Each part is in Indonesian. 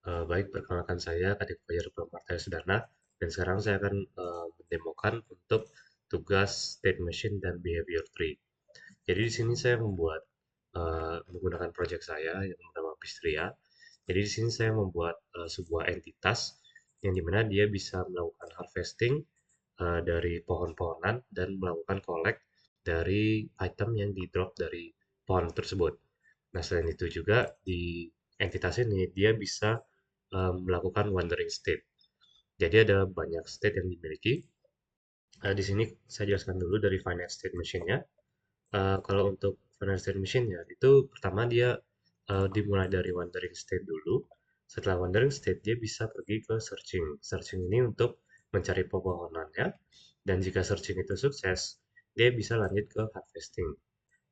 Baik, perkenalkan saya Kadek Fajar Pramartaya Sudana, dan sekarang saya akan mendemokan untuk tugas state machine dan behavior tree. Jadi di sini saya membuat menggunakan project saya yang bernama Bistria. Jadi di sini saya membuat sebuah entitas yang dimana dia bisa melakukan harvesting dari pohon-pohonan dan melakukan collect dari item yang di drop dari pohon tersebut. Nah, selain itu juga di entitas ini dia bisa melakukan wandering state. Jadi ada banyak state yang dimiliki. Di sini saya jelaskan dulu dari finite state machine-nya. Kalau untuk finite state machine-nya itu pertama dia dimulai dari wandering state dulu. Setelah wandering state dia bisa pergi ke searching. Searching ini untuk mencari pepohonannya, dan jika searching itu sukses, dia bisa lanjut ke harvesting.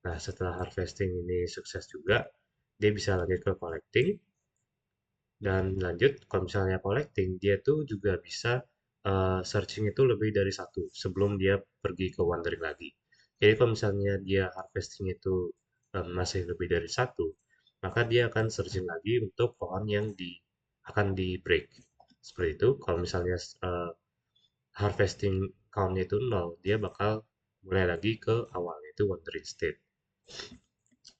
Nah, setelah harvesting ini sukses juga, dia bisa lanjut ke collecting. Dan lanjut, kalau misalnya collecting, dia tuh juga bisa searching itu lebih dari satu sebelum dia pergi ke wandering lagi. Jadi kalau misalnya dia harvesting itu masih lebih dari satu, maka dia akan searching lagi untuk pohon yang akan di break. Seperti itu. Kalau misalnya harvesting count-nya itu nol, dia bakal mulai lagi ke awal, yaitu wandering state.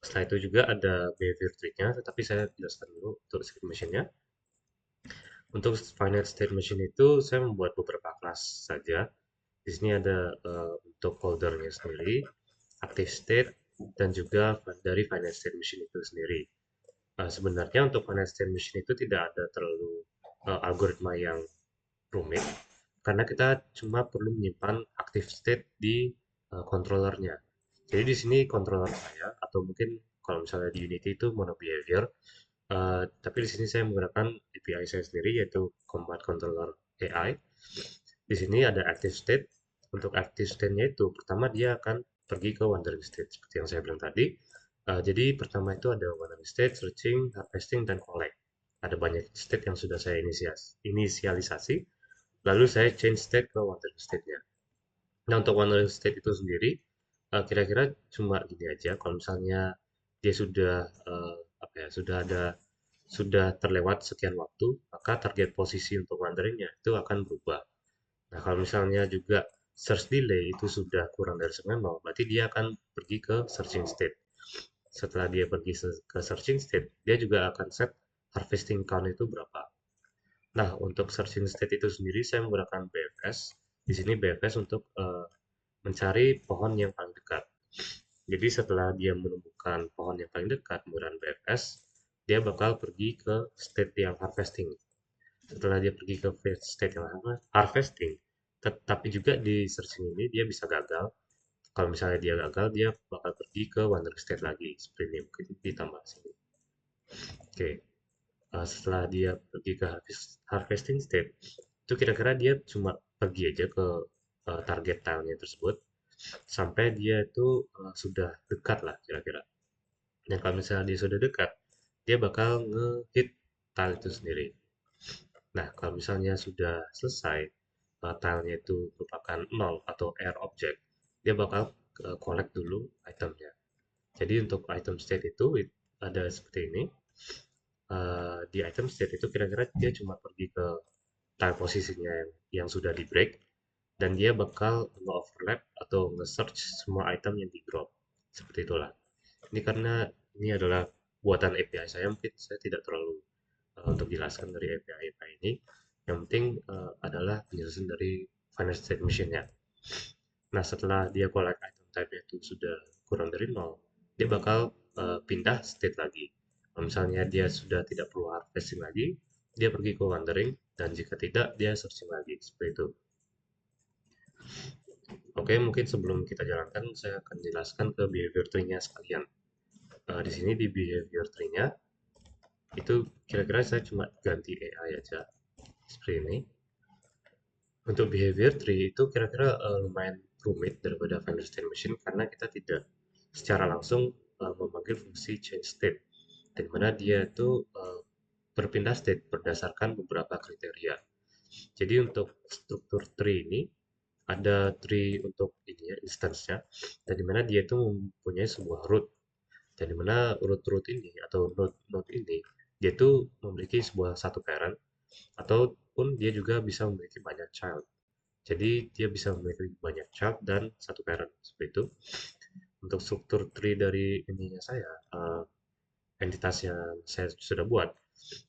Setelah itu juga ada behavior tree-nya, tetapi saya jelaskan dulu untuk script machine-nya. Untuk finite state machine itu saya membuat beberapa kelas saja. Di sini ada untuk foldernya sendiri, active state, dan juga dari finite state machine itu sendiri. Sebenarnya untuk finite state machine itu tidak ada terlalu algoritma yang rumit, karena kita cuma perlu menyimpan active state di controllernya. Jadi di sini controller saya, atau mungkin kalau misalnya di Unity itu mono behavior, tapi di sini saya menggunakan API saya sendiri, yaitu Combat Controller AI. Di sini ada active state. Untuk active state-nya itu pertama dia akan pergi ke wandering state seperti yang saya bilang tadi. Jadi pertama itu ada wandering state, searching, harvesting, dan collect. Ada banyak state yang sudah saya inisialisasi. Lalu saya change state ke wandering state-nya. Nah, untuk wandering state itu sendiri kira-kira cuma gini aja. Kalau misalnya dia sudah apa ya, sudah terlewat sekian waktu, maka target posisi untuk wanderingnya itu akan berubah. Nah, kalau misalnya juga search delay itu sudah kurang dari 9, berarti dia akan pergi ke searching state. Setelah dia pergi ke searching state, dia juga akan set harvesting count itu berapa. Nah, untuk searching state itu sendiri saya menggunakan BFS. Di sini BFS untuk mencari pohon yang paling dekat. Jadi setelah dia menemukan pohon yang paling dekat menggunakan BFS, dia bakal pergi ke state yang harvesting. Setelah dia pergi ke state yang harvesting, tetapi juga di searching ini dia bisa gagal. Kalau misalnya dia gagal, dia bakal pergi ke wandering state lagi. Seperti ini, mungkin ditambah sini. Oke, setelah dia pergi ke harvesting state, itu kira-kira dia cuma pergi aja ke target tile-nya tersebut sampai dia itu sudah dekat lah kira-kira. Dan kalau misalnya dia sudah dekat, dia bakal nge-hit tile itu sendiri. Nah, kalau misalnya sudah selesai, tile-nya itu merupakan nol atau air object, dia bakal collect dulu itemnya. Jadi untuk item state itu ada seperti ini. Di item state itu kira-kira dia cuma pergi ke tile posisinya yang sudah di break, dan dia bakal nge-overlap atau nge-search semua item yang di drop. Seperti itulah. Ini karena ini adalah buatan API saya, mungkin saya tidak terlalu untuk jelaskan dari API ini. Yang penting adalah penjelasan dari finite state machine-nya. Nah, setelah dia collect item type-nya itu sudah kurang dari nol, dia bakal pindah state lagi. Kalau misalnya dia sudah tidak perlu harvesting lagi, dia pergi ke wandering, dan jika tidak, dia searching lagi. Seperti itu. Oke, mungkin sebelum kita jalankan, saya akan jelaskan ke behavior tree-nya sekalian. Di sini di behavior tree-nya, itu kira-kira saya cuma ganti AI aja. Seperti ini. Untuk behavior tree itu kira-kira lumayan rumit daripada Finder State Machine karena kita tidak secara langsung memanggil fungsi change state, di mana dia itu berpindah state berdasarkan beberapa kriteria. Jadi untuk struktur tree ini ada tree untuk ini ya, instance-nya, dan di mana dia itu mempunyai sebuah root, dan di mana root-root ini atau node-node ini dia itu memiliki sebuah satu parent, ataupun dia juga bisa memiliki banyak child. Jadi dia bisa memiliki banyak child dan satu parent seperti itu. Untuk struktur tree dari ininya saya, entitas yang saya sudah buat,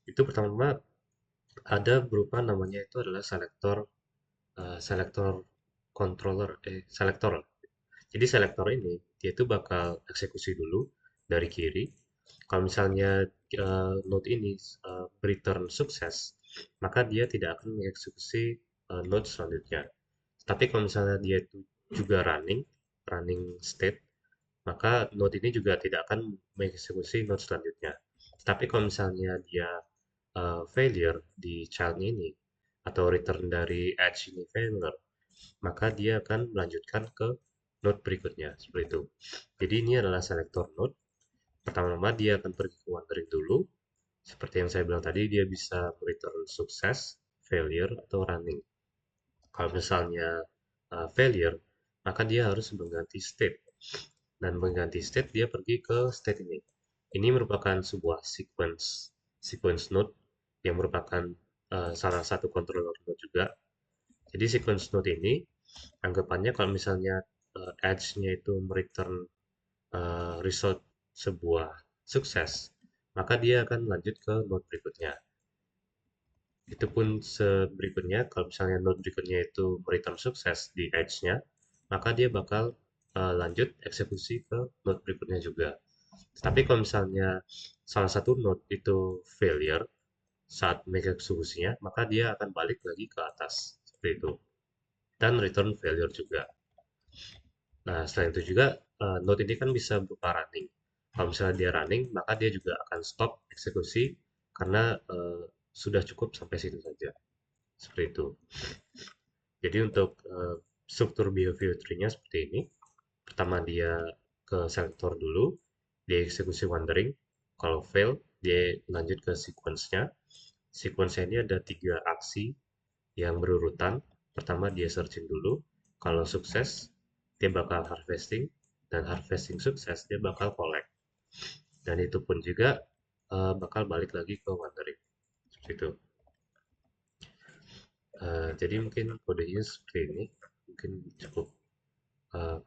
itu pertama ada berupa namanya itu adalah selektor controller, selektor. Jadi selektor ini dia itu bakal eksekusi dulu dari kiri. Kalau misalnya node ini return sukses, maka dia tidak akan mengeksekusi node selanjutnya. Tapi kalau misalnya dia itu juga running state, maka node ini juga tidak akan mengeksekusi node selanjutnya. Tapi kalau misalnya dia failure di child ini, atau return dari edge ini failure, maka dia akan melanjutkan ke node berikutnya, seperti itu. Jadi ini adalah selector node. Pertama-tama dia akan pergi ke wandering dulu. Seperti yang saya bilang tadi, dia bisa return sukses, failure, atau running. Kalau misalnya failure, maka dia harus mengganti state. Dan mengganti state, dia pergi ke state ini. Ini merupakan sebuah sequence node yang merupakan salah satu controller node juga. Jadi sequence node ini anggapannya kalau misalnya edge-nya itu mereturn result sebuah sukses, maka dia akan lanjut ke node berikutnya. Itu pun berikutnya, kalau misalnya node berikutnya itu mereturn sukses di edge-nya, maka dia bakal lanjut eksekusi ke node berikutnya juga. Tapi kalau misalnya salah satu node itu failure saat mengeksekusinya, maka dia akan balik lagi ke atas, seperti itu. Dan return failure juga. Nah, selain itu juga, node ini kan bisa berupa running. Kalau misalnya dia running, maka dia juga akan stop eksekusi karena sudah cukup sampai situ saja. Seperti itu. Jadi untuk struktur behavior tree-nya seperti ini. Pertama dia ke selector dulu, dia eksekusi wandering. Kalau fail, dia lanjut ke sequence-nya. Sequence-nya ini ada 3 aksi yang berurutan. Pertama dia searching dulu. Kalau sukses, dia bakal harvesting, dan harvesting sukses dia bakal collect, dan itu pun juga bakal balik lagi ke wandering, seperti itu. Jadi mungkin kodenya seperti ini, mungkin cukup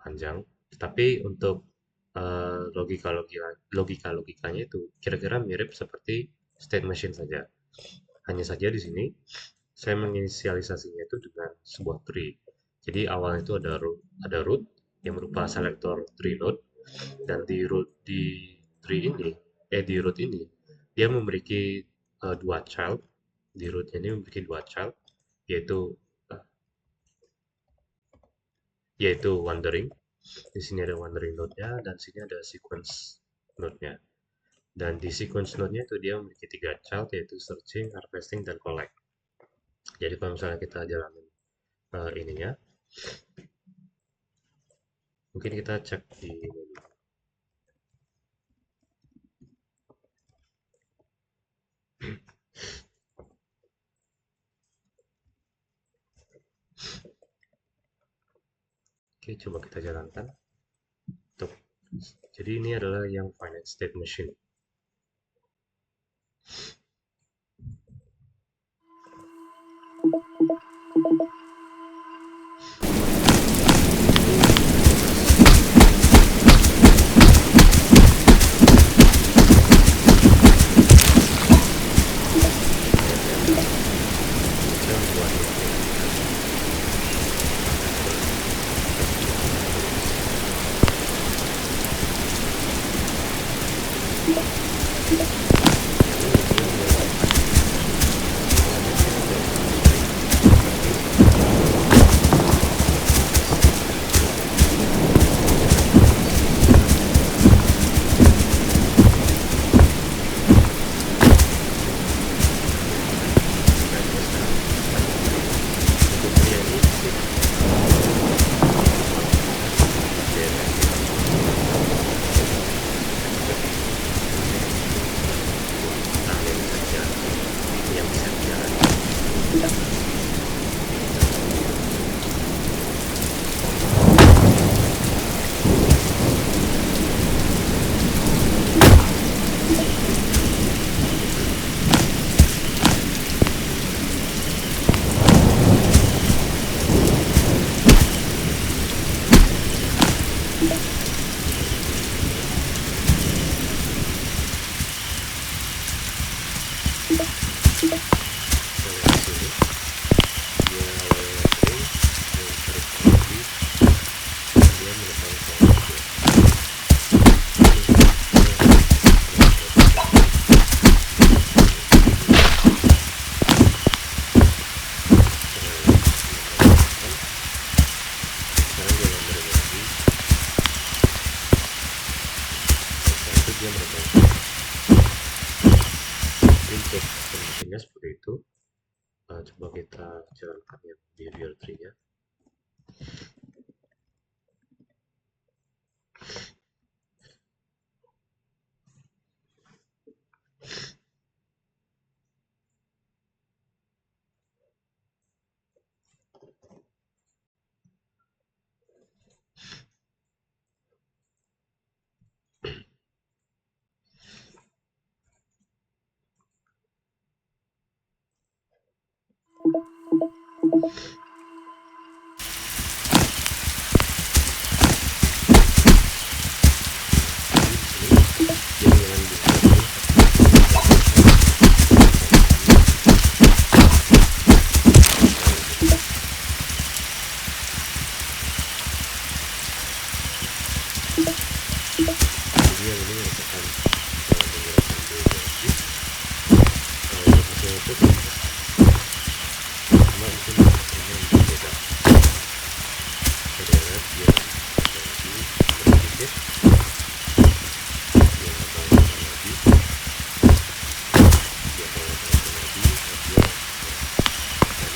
panjang, tapi untuk logikanya itu kira-kira mirip seperti state machine saja. Hanya saja di sini saya menginisialisasinya itu dengan sebuah tree. Jadi awalnya itu ada root yang berupa selector tree node, dan di root ini dia memiliki dua child. Di root ini memiliki dua child, yaitu wandering. Di sini ada wandering node-nya, dan sini ada sequence node-nya. Dan di sequence node-nya itu dia memiliki 3 child, yaitu searching, harvesting, dan collect. Jadi kalau misalnya kita jalanin ininya, mungkin kita cek di ini. Oke, coba kita jalankan. Jadi ini adalah yang finite state machine. Untuk penelitiannya seperti itu. Coba kita jalankan yang behavior tree-nya.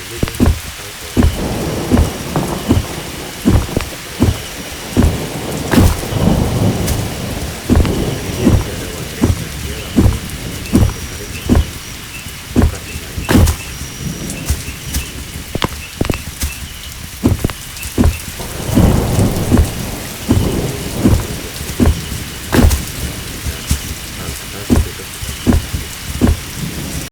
Ini